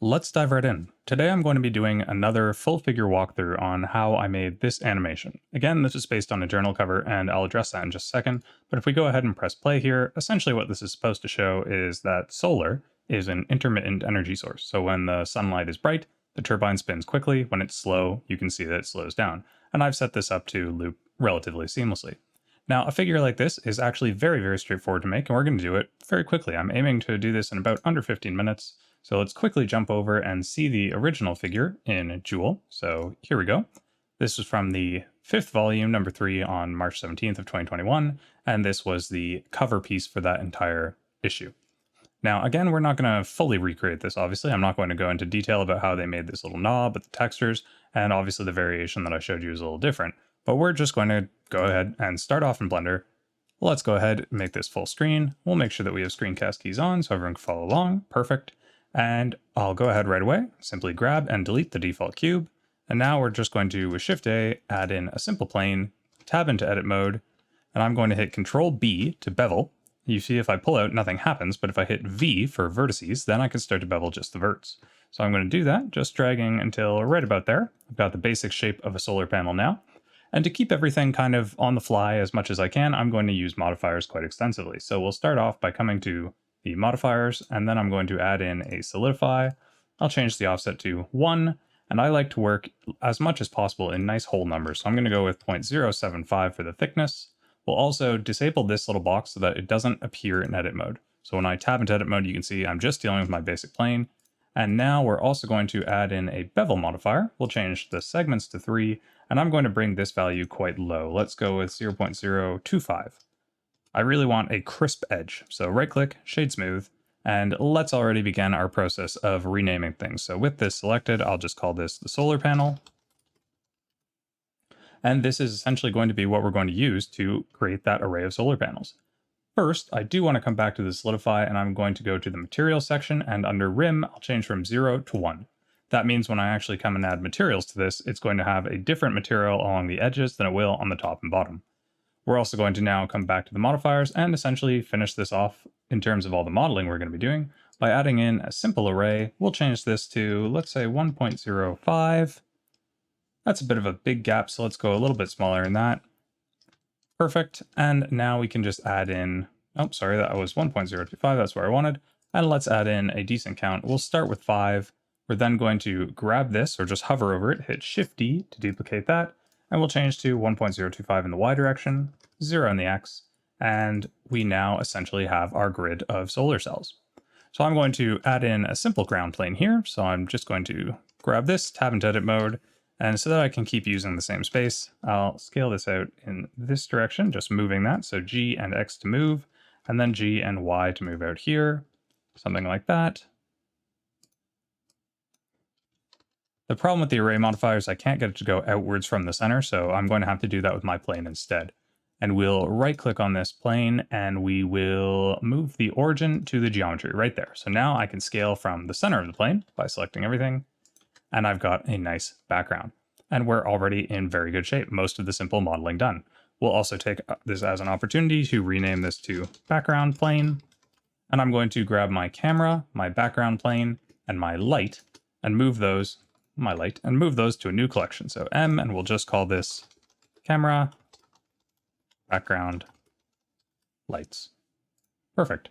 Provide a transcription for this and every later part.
Let's dive right in. Today I'm going to be doing another full figure walkthrough on how I made this animation. Again, this is based on a journal cover and I'll address that in just a second, but if we go ahead and press play here, essentially what this is supposed to show is that solar is an intermittent energy source. So when the sunlight is bright, the turbine spins quickly. When it's slow, you can see that it slows down. And I've set this up to loop relatively seamlessly. Now, a figure like this is actually very straightforward to make, and we're going to do it very quickly. I'm aiming to do this in about under 15 minutes. So let's quickly jump over and see the original figure in Joule. So here we go. This was from the 5th volume, number 3, on March 17th of 2021, and this was the cover piece for that entire issue. Now, again, we're not going to fully recreate this, obviously. I'm not going to go into detail about how they made this little knob with the textures, and obviously the variation that I showed you is a little different, but we're just going to go ahead and start off in Blender. Let's go ahead and make this full screen. We'll make sure that we have screencast keys on so everyone can follow along. Perfect. And I'll go ahead right away, simply grab and delete the default cube. And now we're just going to, with Shift-A, add in a simple plane, tab into edit mode, and I'm going to hit Control-B to bevel. You see if I pull out, nothing happens, but if I hit V for vertices, then I can start to bevel just the verts. So I'm going to do that, just dragging until right about there. I've got the basic shape of a solar panel now. And to keep everything kind of on the fly as much as I can, I'm going to use modifiers quite extensively. So we'll start off by coming to the modifiers, and then I'm going to add in a solidify. I'll change the offset to 1, and I like to work as much as possible in nice whole numbers. So I'm going to go with 0.075 for the thickness. We'll also disable this little box so that it doesn't appear in edit mode. So when I tab into edit mode, you can see I'm just dealing with my basic plane. And now we're also going to add in a bevel modifier. We'll change the segments to 3, and I'm going to bring this value quite low. Let's go with 0.025. I really want a crisp edge. So right click, shade smooth, and let's already begin our process of renaming things. So with this selected, I'll just call this the solar panel. And this is essentially going to be what we're going to use to create that array of solar panels. First, I do want to come back to the solidify, and I'm going to go to the material section, and under rim, I'll change from 0 to 1. That means when I actually come and add materials to this, it's going to have a different material along the edges than it will on the top and bottom. We're also going to now come back to the modifiers and essentially finish this off in terms of all the modeling we're going to be doing by adding in a simple array. We'll change this to, let's say, 1.05. That's a bit of a big gap, so let's go a little bit smaller than that. Perfect. And now we can just add in, oh, sorry, that was 1.025. That's where I wanted. And let's add in a decent count. We'll start with 5. We're then going to grab this or just hover over it, hit Shift-D to duplicate that. And we'll change to 1.025 in the Y direction, 0 in the X, and we now essentially have our grid of solar cells. So I'm going to add in a simple ground plane here. So I'm just going to grab this, tab into edit mode, and so that I can keep using the same space, I'll scale this out in this direction, just moving that. So G and X to move, and then G and Y to move out here, something like that. The problem with the array modifier is I can't get it to go outwards from the center, so I'm going to have to do that with my plane instead. And we'll right click on this plane and we will move the origin to the geometry right there. So now I can scale from the center of the plane by selecting everything, and I've got a nice background. And we're already in very good shape, most of the simple modeling done. We'll also take this as an opportunity to rename this to background plane. And I'm going to grab my camera, my background plane, and my light, and move those to a new collection. So M, and we'll just call this camera, background, lights. Perfect.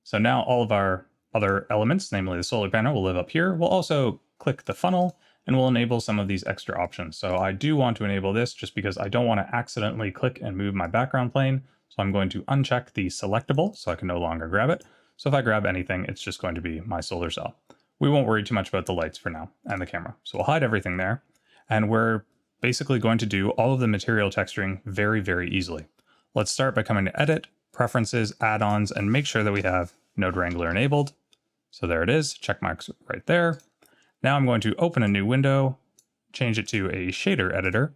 So now all of our other elements, namely the solar panel, will live up here. We'll also click the funnel and we'll enable some of these extra options. So I do want to enable this just because I don't want to accidentally click and move my background plane. So I'm going to uncheck the selectable so I can no longer grab it. So if I grab anything, it's just going to be my solar cell. We won't worry too much about the lights for now and the camera. So we'll hide everything there. And we're basically going to do all of the material texturing very easily. Let's start by coming to Edit, Preferences, Add-ons, and make sure that we have Node Wrangler enabled. So there it is, check marks right there. Now I'm going to open a new window, change it to a shader editor,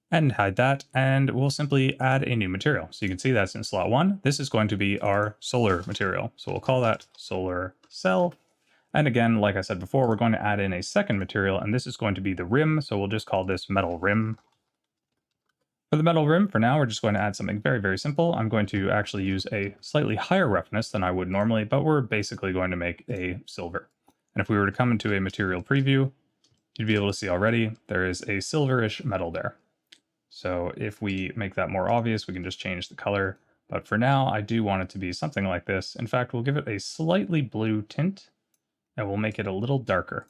and hide that, and we'll simply add a new material. So you can see that's in slot 1. This is going to be our solar material. So we'll call that solar cell. And again, like I said before, we're going to add in a second material, and this is going to be the rim. So we'll just call this metal rim. For the metal rim, for now, we're just going to add something very simple. I'm going to actually use a slightly higher roughness than I would normally, but we're basically going to make a silver. And if we were to come into a material preview, you'd be able to see already there is a silverish metal there. So if we make that more obvious, we can just change the color. But for now, I do want it to be something like this. In fact, we'll give it a slightly blue tint, and we'll make it a little darker.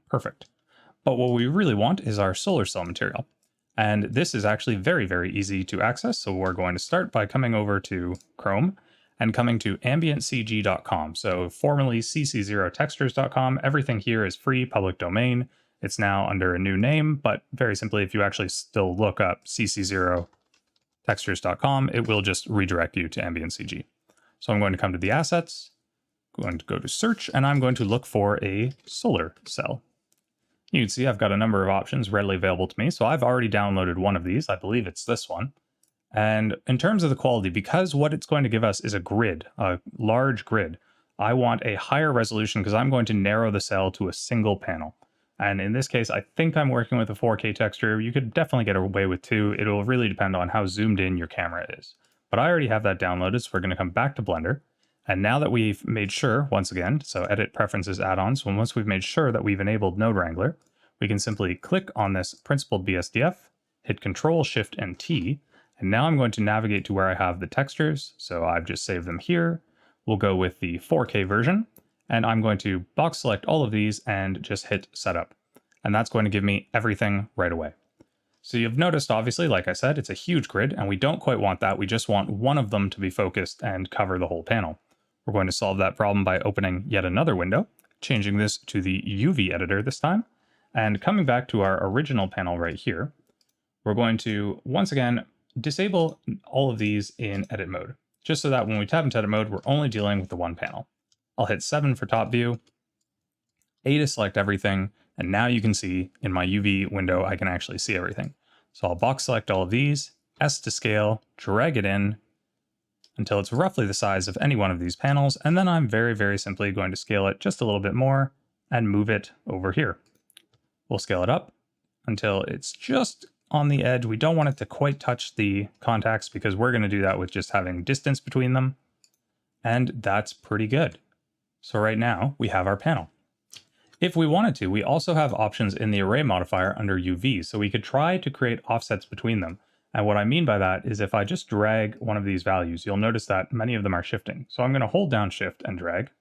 Perfect. But what we really want is our solar cell material. And this is actually very, very easy to access. So we're going to start by coming over to Chrome and coming to ambientcg.com. So formerly cc0textures.com. Everything here is free, public domain. It's now under a new name, but very simply, if you actually still look up cc0textures.com, it will just redirect you to AmbientCG. So I'm going to come to the assets, going to go to search, and I'm going to look for a solar cell. You can see I've got a number of options readily available to me. So I've already downloaded one of these. I believe it's this one. And in terms of the quality, because what it's going to give us is a grid, a large grid, I want a higher resolution because I'm going to narrow the cell to a single panel. And in this case, I think I'm working with a 4K texture. You could definitely get away with 2. It'll really depend on how zoomed in your camera is. But I already have that downloaded, so we're going to come back to Blender. And now that we've made sure, once again, so edit preferences add-ons, once we've made sure that we've enabled Node Wrangler, we can simply click on this principled BSDF, hit Control, Shift, and T, and now I'm going to navigate to where I have the textures. So I've just saved them here. We'll go with the 4K version, and I'm going to box select all of these and just hit Setup. And that's going to give me everything right away. So you've noticed, obviously, like I said, it's a huge grid, and we don't quite want that. We just want one of them to be focused and cover the whole panel. We're going to solve that problem by opening yet another window, changing this to the UV editor this time, and coming back to our original panel right here. We're going to, once again, disable all of these in edit mode, just so that when we tap into edit mode, we're only dealing with the one panel. I'll hit 7 for top view, A to select everything, and now you can see in my UV window, I can actually see everything. So I'll box select all of these, S to scale, drag it in until it's roughly the size of any one of these panels, and then I'm very, very simply going to scale it just a little bit more and move it over here. We'll scale it up until it's just on the edge. We don't want it to quite touch the contacts because we're going to do that with just having distance between them. And that's pretty good. So right now we have our panel. If we wanted to, we also have options in the array modifier under UV, so we could try to create offsets between them. And what I mean by that is if I just drag one of these values, you'll notice that many of them are shifting. So I'm going to hold down Shift and drag.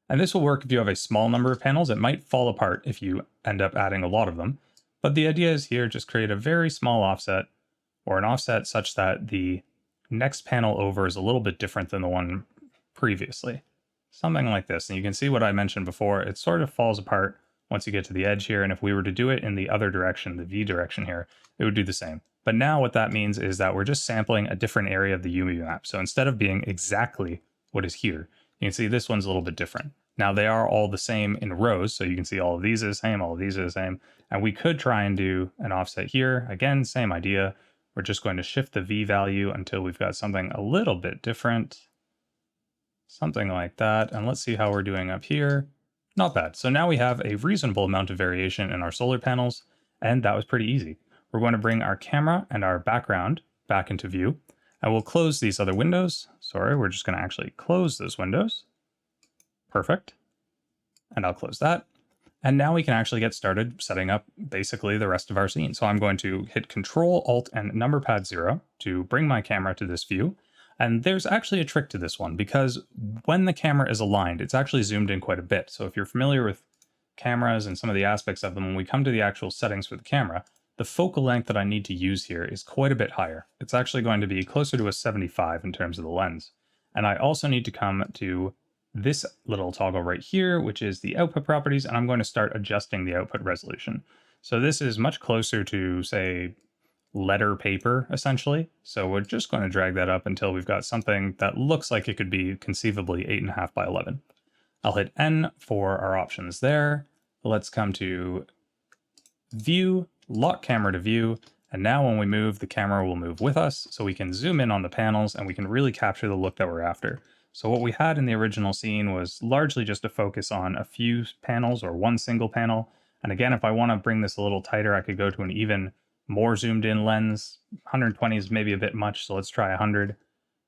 And this will work if you have a small number of panels. It might fall apart if you end up adding a lot of them. But the idea is here, just create a very small offset, or an offset such that the next panel over is a little bit different than the one previously. Something like this. And you can see what I mentioned before, it sort of falls apart once you get to the edge here. And if we were to do it in the other direction, the V direction here, it would do the same. But now what that means is that we're just sampling a different area of the UV map. So instead of being exactly what is here, you can see this one's a little bit different. Now they are all the same in rows, so you can see all of these are the same, all of these are the same. And we could try and do an offset here. Again, same idea. We're just going to shift the V value until we've got something a little bit different. Something like that. And let's see how we're doing up here. Not bad. So now we have a reasonable amount of variation in our solar panels, and that was pretty easy. We're going to bring our camera and our background back into view, and we'll close these other windows. Sorry, we're just going to actually close those windows. Perfect. And I'll close that. And now we can actually get started setting up basically the rest of our scene. So I'm going to hit Control, Alt, and number pad 0 to bring my camera to this view. And there's actually a trick to this one, because when the camera is aligned, it's actually zoomed in quite a bit. So if you're familiar with cameras and some of the aspects of them, when we come to the actual settings for the camera, the focal length that I need to use here is quite a bit higher. It's actually going to be closer to a 75 in terms of the lens. And I also need to come to this little toggle right here, which is the output properties, and I'm going to start adjusting the output resolution. So this is much closer to, say, letter paper, essentially. So we're just going to drag that up until we've got something that looks like it could be conceivably 8.5 by 11. I'll hit N for our options there. Let's come to View, lock camera to view, and now when we move, the camera will move with us, so we can zoom in on the panels and we can really capture the look that we're after. So what we had in the original scene was largely just a focus on a few panels or one single panel. And again, if I want to bring this a little tighter, I could go to an even more zoomed in lens. 120 is maybe a bit much, so let's try 100.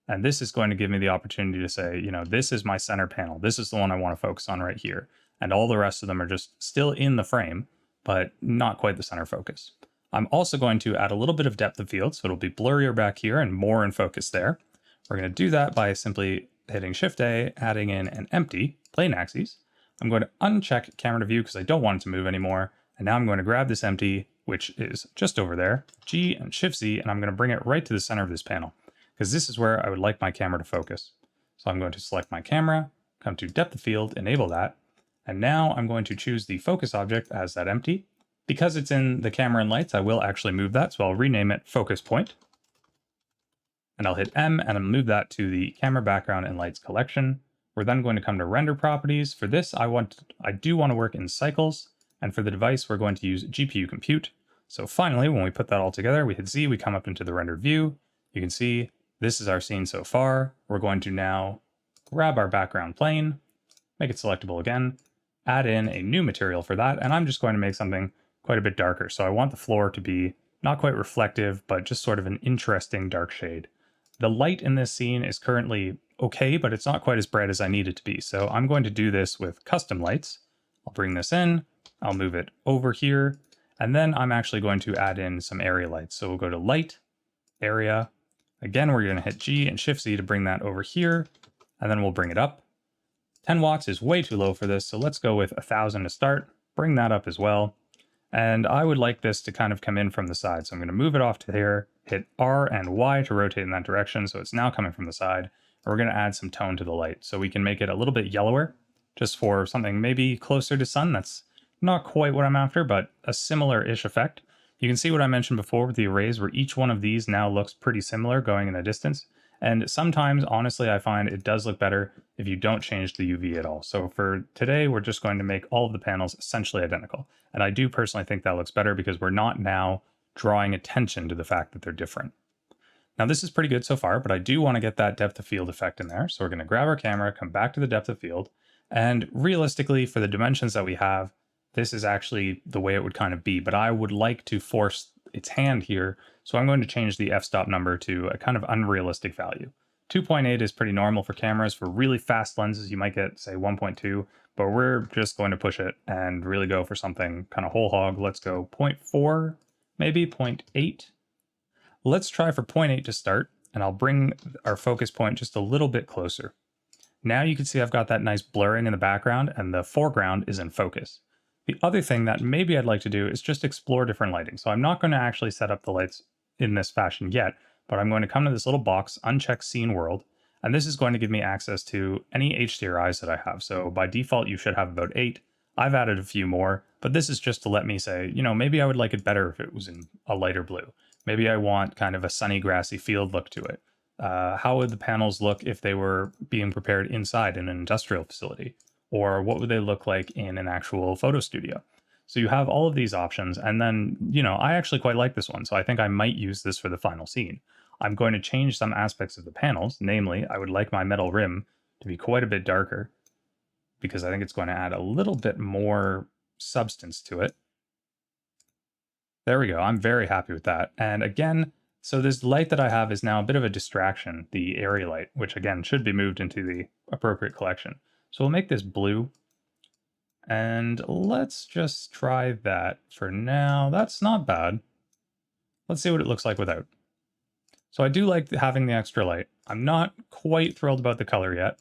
And this is going to give me the opportunity to say, you know, this is my center panel. This is the one I want to focus on right here. and all the rest of them are just still in the frame, but not quite the center focus. I'm also going to add a little bit of depth of field, so it'll be blurrier back here and more in focus there. We're going to do that by simply hitting Shift-A, adding in an empty plane axis. I'm going to uncheck camera to view because I don't want it to move anymore. And now I'm going to grab this empty, which is just over there, G and Shift-Z, and I'm going to bring it right to the center of this panel because this is where I would like my camera to focus. So I'm going to select my camera, come to depth of field, enable that. And now I'm going to choose the focus object as that empty. Because it's in the camera and lights, I will actually move that. So I'll rename it focus point. And I'll hit M and I'll move that to the camera background and lights collection. We're then going to come to render properties. For this, I do want to work in cycles. And for the device, we're going to use GPU compute. So finally, when we put that all together, we hit Z, we come up into the rendered view. You can see this is our scene so far. We're going to now grab our background plane, make it selectable again, add in a new material for that. And I'm just going to make something quite a bit darker. So I want the floor to be not quite reflective, but just sort of an interesting dark shade. The light in this scene is currently okay, but it's not quite as bright as I need it to be. So I'm going to do this with custom lights. I'll bring this in, I'll move it over here, and then I'm actually going to add in some area lights. So we'll go to light, area. Again, we're going to hit G and Shift Z to bring that over here, and then we'll bring it up. 10 watts is way too low for this, so let's go with 1000 to start. Bring that up as well. And I would like this to kind of come in from the side. So I'm going to move it off to here, hit R and Y to rotate in that direction. So it's now coming from the side. And we're going to add some tone to the light. So we can make it a little bit yellower, just for something maybe closer to sun. That's not quite what I'm after, but a similar-ish effect. You can see what I mentioned before with the arrays, where each one of these now looks pretty similar going in the distance. And sometimes, honestly, I find it does look better if you don't change the UV at all. So for today, we're just going to make all of the panels essentially identical. And I do personally think that looks better because we're not now drawing attention to the fact that they're different. Now this is pretty good so far, but I do want to get that depth of field effect in there. So we're going to grab our camera, come back to the depth of field, and realistically for the dimensions that we have, this is actually the way it would kind of be, but I would like to force its hand here. So I'm going to change the f-stop number to a kind of unrealistic value. 2.8 is pretty normal for cameras. For really fast lenses, you might get, say, 1.2, but we're just going to push it and really go for something kind of whole hog. Let's go 0.4, maybe 0.8. Let's try for 0.8 to start, and I'll bring our focus point just a little bit closer. Now you can see I've got that nice blurring in the background, and the foreground is in focus. The other thing that maybe I'd like to do is just explore different lighting. So I'm not going to actually set up the lights in this fashion yet, but I'm going to come to this little box, uncheck Scene World, and this is going to give me access to any HDRIs that I have. So by default, you should have about 8. I've added a few more, but this is just to let me say, you know, maybe I would like it better if it was in a lighter blue. Maybe I want kind of a sunny, grassy field look to it. How would the panels look if they were being prepared inside in an industrial facility? Or what would they look like in an actual photo studio? So you have all of these options, and then, you know, I actually quite like this one, so I think I might use this for the final scene. I'm going to change some aspects of the panels, namely, I would like my metal rim to be quite a bit darker, because I think it's going to add a little bit more substance to it. There we go, I'm very happy with that. And again, so this light that I have is now a bit of a distraction, the area light, which again should be moved into the appropriate collection. So we'll make this blue, and let's just try that for now. That's not bad. Let's see what it looks like without. So I do like having the extra light. I'm not quite thrilled about the color yet,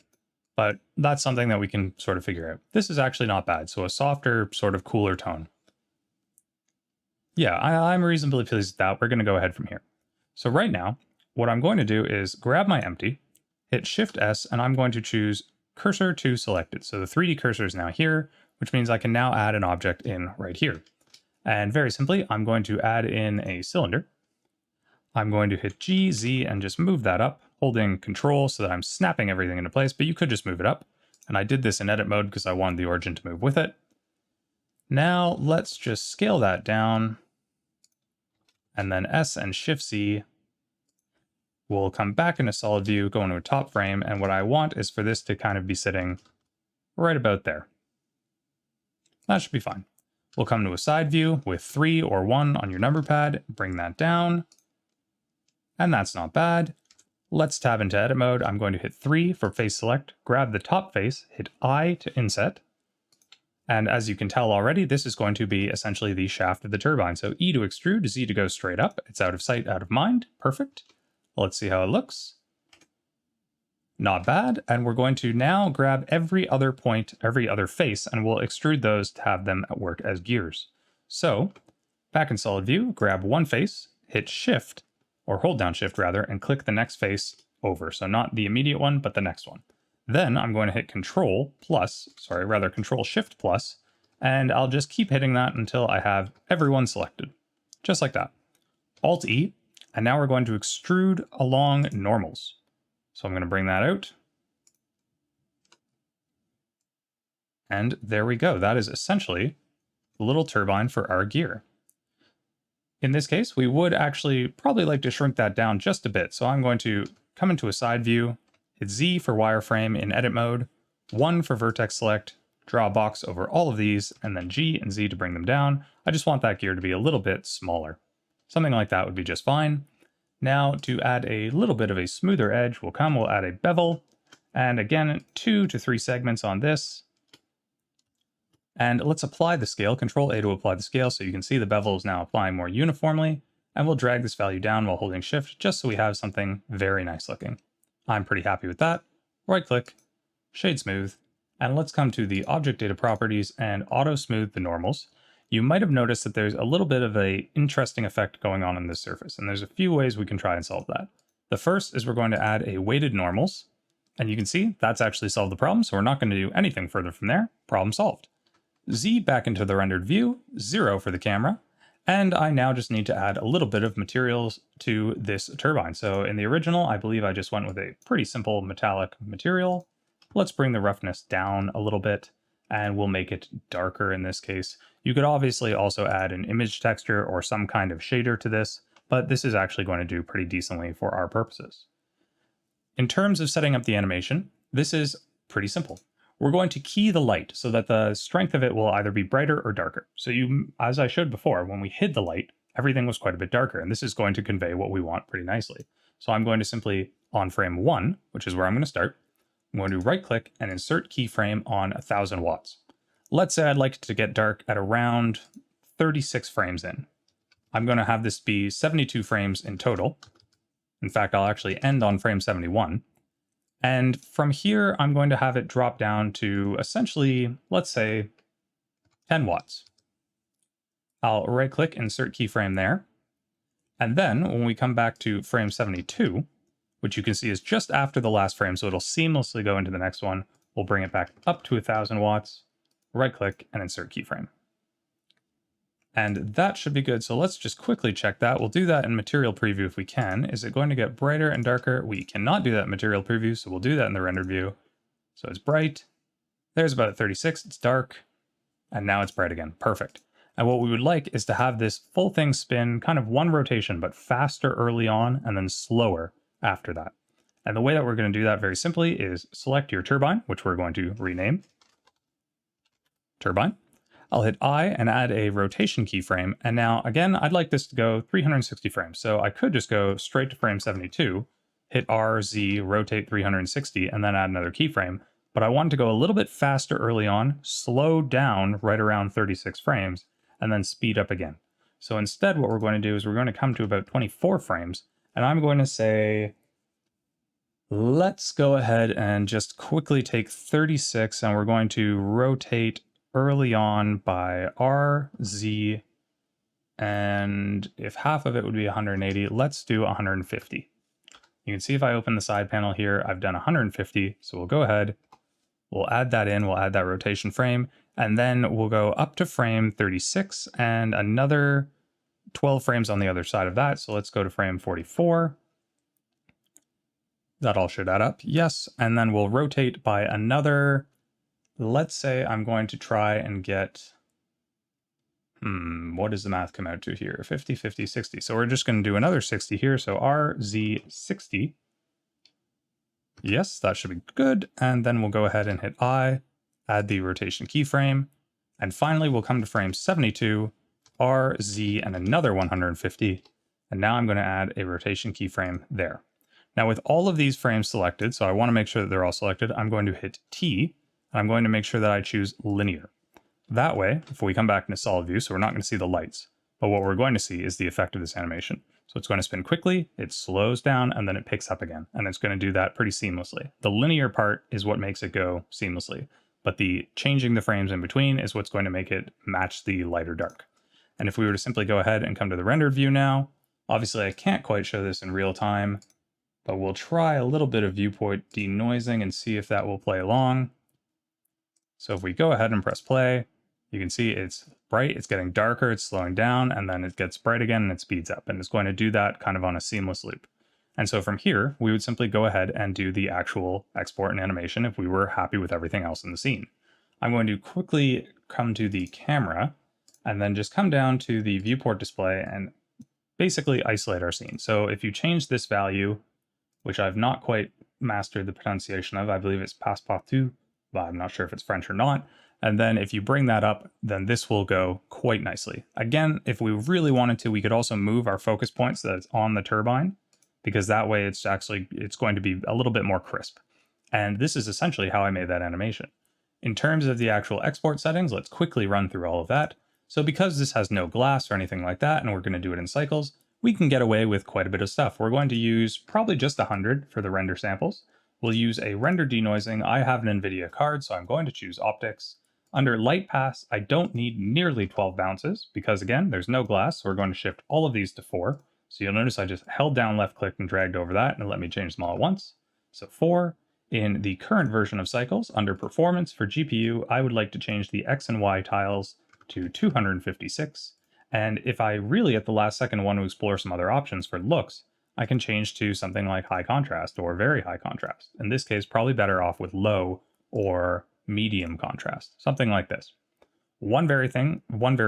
but that's something that we can sort of figure out. This is actually not bad, so a softer, sort of cooler tone. Yeah, I'm reasonably pleased with that. We're going to go ahead from here. So right now, what I'm going to do is grab my empty, hit Shift-S, and I'm going to choose Cursor to Selected. So the 3D cursor is now here, which means I can now add an object in right here. And very simply, I'm going to add in a cylinder. I'm going to hit G, Z, and just move that up, holding Control so that I'm snapping everything into place, but you could just move it up. And I did this in edit mode because I wanted the origin to move with it. Now let's just scale that down, and then S and Shift Z. We'll come back into solid view, go into a top frame, and what I want is for this to kind of be sitting right about there. That should be fine. We'll come to a side view with 3 or 1 on your number pad, bring that down, and that's not bad. Let's tab into edit mode. I'm going to hit 3 for face select, grab the top face, hit I to inset, And as you can tell already, this is going to be essentially the shaft of the turbine. So E to extrude, Z to go straight up. It's out of sight, out of mind. Perfect. Let's see how it looks. Not bad. And we're going to now grab every other point, every other face, and we'll extrude those to have them work as gears. So back in solid view, grab one face, hit shift, or hold down shift rather, and click the next face over. So not the immediate one, but the next one. Then I'm going to hit control shift plus, and I'll just keep hitting that until I have everyone selected. Just like that. Alt E, and now we're going to extrude along normals. So I'm going to bring that out. And there we go. That is essentially the little turbine for our gear. In this case, we would actually probably like to shrink that down just a bit. So I'm going to come into a side view, hit Z for wireframe in edit mode, 1 for vertex select, draw a box over all of these, and then G and Z to bring them down. I just want that gear to be a little bit smaller. Something like that would be just fine. Now to add a little bit of a smoother edge, we'll add a bevel, and again, 2 to 3 segments on this. And let's apply the scale, Control A to apply the scale, so you can see the bevel is now applying more uniformly, and we'll drag this value down while holding shift, just so we have something very nice looking. I'm pretty happy with that. Right click, shade smooth, and let's come to the object data properties and auto smooth the normals. You might have noticed that there's a little bit of an interesting effect going on this surface, and there's a few ways we can try and solve that. The first is we're going to add a weighted normals, and you can see that's actually solved the problem, so we're not going to do anything further from there. Problem solved. Z back into the rendered view, 0 for the camera, and I now just need to add a little bit of materials to this turbine. So in the original, I believe I just went with a pretty simple metallic material. Let's bring the roughness down a little bit, and we'll make it darker in this case. You could obviously also add an image texture or some kind of shader to this, but this is actually going to do pretty decently for our purposes. In terms of setting up the animation, this is pretty simple. We're going to key the light so that the strength of it will either be brighter or darker. So as I showed before, when we hid the light, everything was quite a bit darker, and this is going to convey what we want pretty nicely. So I'm going to simply, on frame 1, which is where I'm going to start, I'm going to right click and insert keyframe on 1000 watts. Let's say I'd like it to get dark at around 36 frames in. I'm going to have this be 72 frames in total. In fact, I'll actually end on frame 71. And from here, I'm going to have it drop down to essentially, let's say, 10 watts. I'll right click, insert keyframe there. And then when we come back to frame 72, which you can see is just after the last frame, so it'll seamlessly go into the next one, we'll bring it back up to 1000 watts. Right click and insert keyframe. And that should be good. So let's just quickly check that. We'll do that in material preview if we can. Is it going to get brighter and darker? We cannot do that in material preview, so we'll do that in the rendered view. So it's bright. There's about 36, it's dark. And now it's bright again, perfect. And what we would like is to have this full thing spin kind of one rotation, but faster early on and then slower after that. And the way that we're going to do that very simply is select your turbine, which we're going to rename Turbine. I'll hit I and add a rotation keyframe. And now, again, I'd like this to go 360 frames. So I could just go straight to frame 72, hit R, Z, rotate 360, and then add another keyframe. But I want to go a little bit faster early on, slow down right around 36 frames, and then speed up again. So instead, what we're going to do is we're going to come to about 24 frames, and I'm going to say, let's go ahead and just quickly take 36, and we're going to rotate early on by R, Z, and if half of it would be 180, let's do 150. You can see if I open the side panel here, I've done 150, so we'll go ahead, we'll add that in, we'll add that rotation frame, and then we'll go up to frame 36 and another 12 frames on the other side of that, so let's go to frame 44. That all should add up, yes, and then we'll rotate by another. Let's say I'm going to try and get, what does the math come out to here? 50, 50, 60. So we're just going to do another 60 here. So RZ 60. Yes, that should be good. And then we'll go ahead and hit I, add the rotation keyframe. And finally, we'll come to frame 72, RZ, and another 150. And now I'm going to add a rotation keyframe there. Now with all of these frames selected, so I want to make sure that they're all selected, I'm going to hit T. I'm going to make sure that I choose linear. That way, if we come back into solid view, so we're not going to see the lights, but what we're going to see is the effect of this animation. So it's going to spin quickly, it slows down, and then it picks up again. And it's going to do that pretty seamlessly. The linear part is what makes it go seamlessly, but the changing the frames in between is what's going to make it match the light or dark. And if we were to simply go ahead and come to the rendered view now, obviously I can't quite show this in real time, but we'll try a little bit of viewport denoising and see if that will play along. So if we go ahead and press play, you can see it's bright, it's getting darker, it's slowing down, and then it gets bright again and it speeds up. And it's going to do that kind of on a seamless loop. And so from here, we would simply go ahead and do the actual export and animation if we were happy with everything else in the scene. I'm going to quickly come to the camera and then just come down to the viewport display and basically isolate our scene. So if you change this value, which I've not quite mastered the pronunciation of, I believe it's passe-partout, but I'm not sure if it's French or not. And then if you bring that up, then this will go quite nicely. Again, if we really wanted to, we could also move our focus points that's on the turbine, because that way it's going to be a little bit more crisp. And this is essentially how I made that animation. In terms of the actual export settings, let's quickly run through all of that. So because this has no glass or anything like that, and we're going to do it in cycles, we can get away with quite a bit of stuff. We're going to use probably just 100 for the render samples. We'll use a render denoising. I have an NVIDIA card, so I'm going to choose optics. Under light pass, I don't need nearly 12 bounces because again, there's no glass, so we're going to shift all of these to 4. So you'll notice I just held down left click and dragged over that and let me change them all at once. So 4. In the current version of cycles, under performance for GPU, I would like to change the X and Y tiles to 256. And if I really at the last second want to explore some other options for looks, I can change to something like high contrast or very high contrast. In this case, probably better off with low or medium contrast, something like this. One very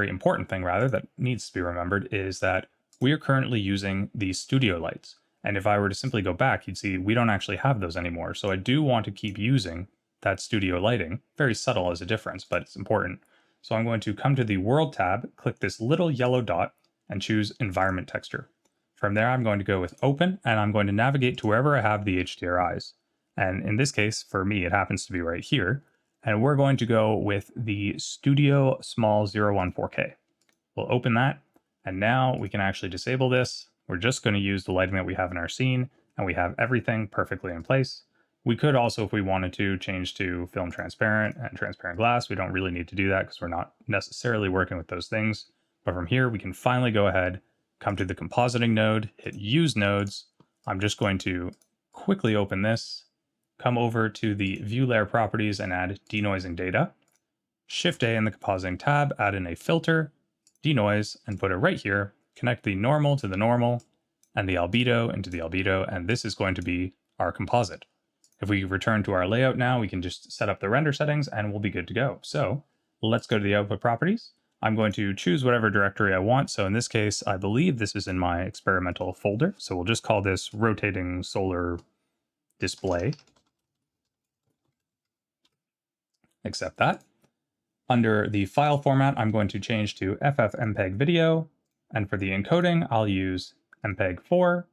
important thing rather that needs to be remembered is that we are currently using the studio lights. And if I were to simply go back, you'd see we don't actually have those anymore. So I do want to keep using that studio lighting. Very subtle as a difference, but it's important. So I'm going to come to the World tab, click this little yellow dot, and choose Environment Texture. From there, I'm going to go with Open, and I'm going to navigate to wherever I have the HDRIs. And in this case, for me, it happens to be right here. And we're going to go with the Studio Small 014K. We'll open that, and now we can actually disable this. We're just going to use the lighting that we have in our scene, and we have everything perfectly in place. We could also, if we wanted to, change to film transparent and transparent glass. We don't really need to do that because we're not necessarily working with those things. But from here, we can finally go ahead, come to the compositing node, hit Use Nodes. I'm just going to quickly open this, come over to the View Layer Properties and add Denoising Data. Shift A in the Compositing tab, add in a filter, denoise, and put it right here. Connect the normal to the normal and the albedo into the albedo, and this is going to be our composite. If we return to our layout now, we can just set up the render settings and we'll be good to go. So let's go to the output properties. I'm going to choose whatever directory I want. So in this case, I believe this is in my experimental folder. So we'll just call this rotating solar display. Accept that. Under the file format, I'm going to change to FFmpeg video. And for the encoding, I'll use MPEG-4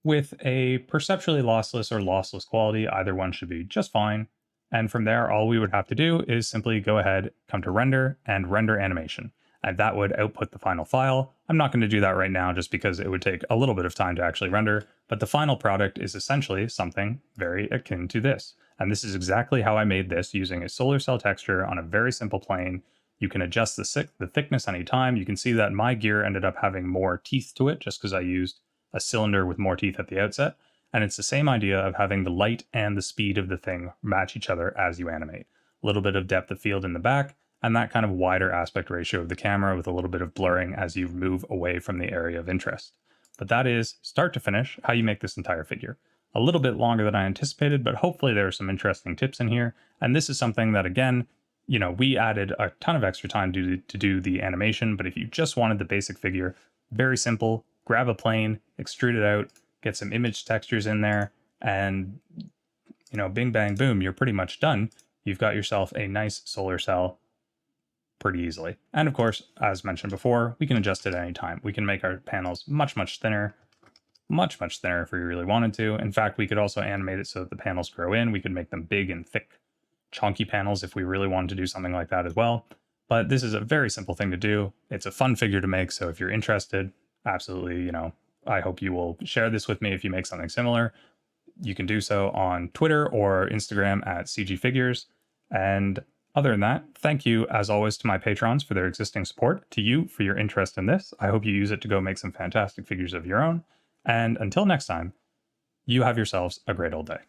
with a perceptually lossless or lossless quality. Either one should be just fine. And from there, all we would have to do is simply go ahead, come to render and render animation. And that would output the final file. I'm not going to do that right now just because it would take a little bit of time to actually render, but the final product is essentially something very akin to this. And this is exactly how I made this using a solar cell texture on a very simple plane. You can adjust the thickness anytime. You can see that my gear ended up having more teeth to it just because I used a cylinder with more teeth at the outset. And it's the same idea of having the light and the speed of the thing match each other as you animate. A little bit of depth of field in the back, and that kind of wider aspect ratio of the camera with a little bit of blurring as you move away from the area of interest. But that is, start to finish, how you make this entire figure. A little bit longer than I anticipated, but hopefully there are some interesting tips in here. And this is something that, again, we added a ton of extra time to do the animation, but if you just wanted the basic figure, very simple, grab a plane, extrude it out, get some image textures in there, and, bing, bang, boom, you're pretty much done. You've got yourself a nice solar cell pretty easily. And of course, as mentioned before, we can adjust it at any time. We can make our panels much, much thinner, much thinner if we really wanted to. In fact, we could also animate it so that the panels grow in. We could make them big and thick, chunky panels if we really wanted to do something like that as well. But this is a very simple thing to do. It's a fun figure to make, so if you're interested, absolutely, I hope you will share this with me if you make something similar. You can do so on Twitter or Instagram at CGFigures. And other than that, thank you as always to my patrons for their existing support, to you for your interest in this. I hope you use it to go make some fantastic figures of your own. And until next time, you have yourselves a great old day.